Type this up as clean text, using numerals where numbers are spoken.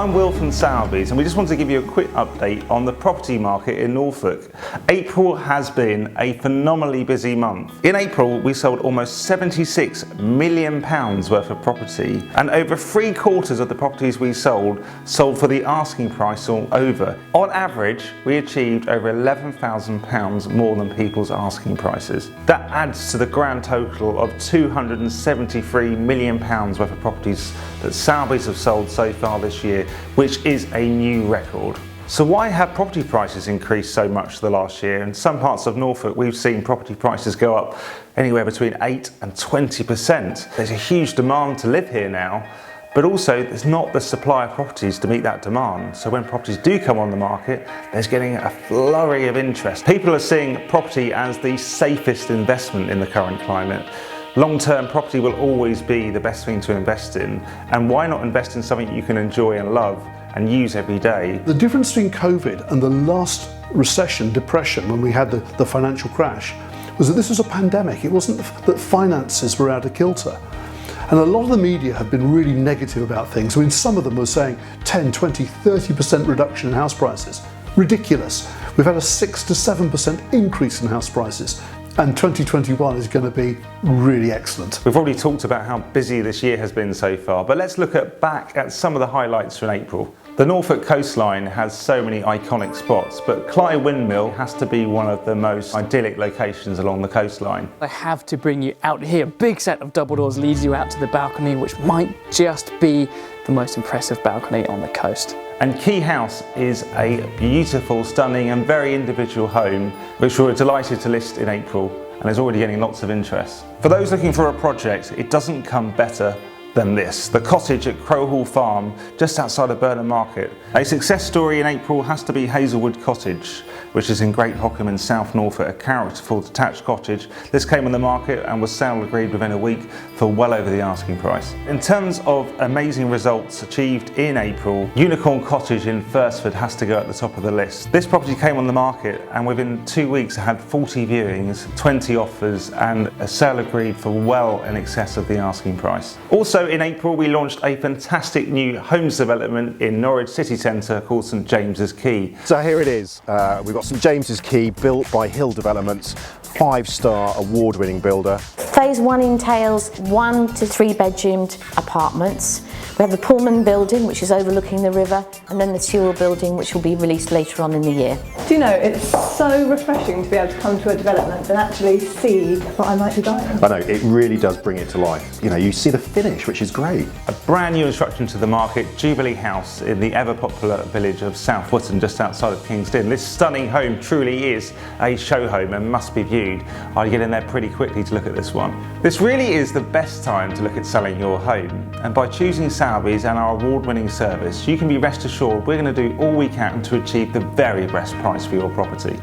I'm Will from Sowerby's, and we just wanted to give you a quick update on the property market in Norfolk. April has been a phenomenally busy month. In April, we sold almost £76 million worth of property, and over 3/4 of the properties we sold for the asking price or over. On average, we achieved over £11,000 more than people's asking prices. That adds to the grand total of £273 million worth of properties that Sowerby's have sold so far this year, which is a new record. So why have property prices increased so much the last year? In some parts of Norfolk, we've seen property prices go up anywhere between 8 and 20%. There's a huge demand to live here now, but also there's not the supply of properties to meet that demand. So when properties do come on the market, there's getting a flurry of interest. People are seeing property as the safest investment in the current climate. Long-term property will always be the best thing to invest in, and why not invest in something you can enjoy and love and use every day? The difference between COVID and the last recession, depression, when we had the financial crash, was that this was a pandemic. It wasn't that finances were out of kilter. And a lot of the media have been really negative about things. I mean, some of them were saying 10, 20, 30% reduction in house prices. Ridiculous. We've had a 6 to 7% increase in house prices. And 2021 is going to be really excellent. We've already talked about how busy this year has been so far, but let's look back at some of the highlights from April. The Norfolk coastline has so many iconic spots, but Clyde Windmill has to be one of the most idyllic locations along the coastline. I have to bring you out here. A big set of double doors leads you out to the balcony, which might just be the most impressive balcony on the coast. And Key House is a beautiful, stunning and very individual home, which we were delighted to list in April and is already getting lots of interest. For those looking for a project, it doesn't come better than this. The cottage at Crowhall Farm, just outside of Burnham Market. A success story in April has to be Hazelwood Cottage, which is in Great Hockham in South Norfolk, a characterful detached cottage. This came on the market and was sale agreed within a week for well over the asking price. In terms of amazing results achieved in April, Unicorn Cottage in Thursford has to go at the top of the list. This property came on the market and within 2 weeks it had 40 viewings, 20 offers and a sale agreed for well in excess of the asking price. Also in April we launched a fantastic new homes development in Norwich city centre called St James's Quay. So here it is. We've got St James's Quay, built by Hill Developments, 5-star award-winning builder. Phase 1 entails 1 to 3 bedroomed apartments. We have the Pullman building, which is overlooking the river, and then the Sewell building, which will be released later on in the year. Do you know, it's so refreshing to be able to come to a development and actually see what I might be buying. I know, it really does bring it to life. You know, you see the finish, which is great. A brand new introduction to the market, Jubilee House in the ever popular village of South Wotton, just outside of Kingston. This stunning home truly is a show home and must be viewed. I'll get in there pretty quickly to look at this one. This really is the best time to look at selling your home, and by choosing Sowerby's and our award-winning service, you can be rest assured we're going to do all we can to achieve the very best price for your property.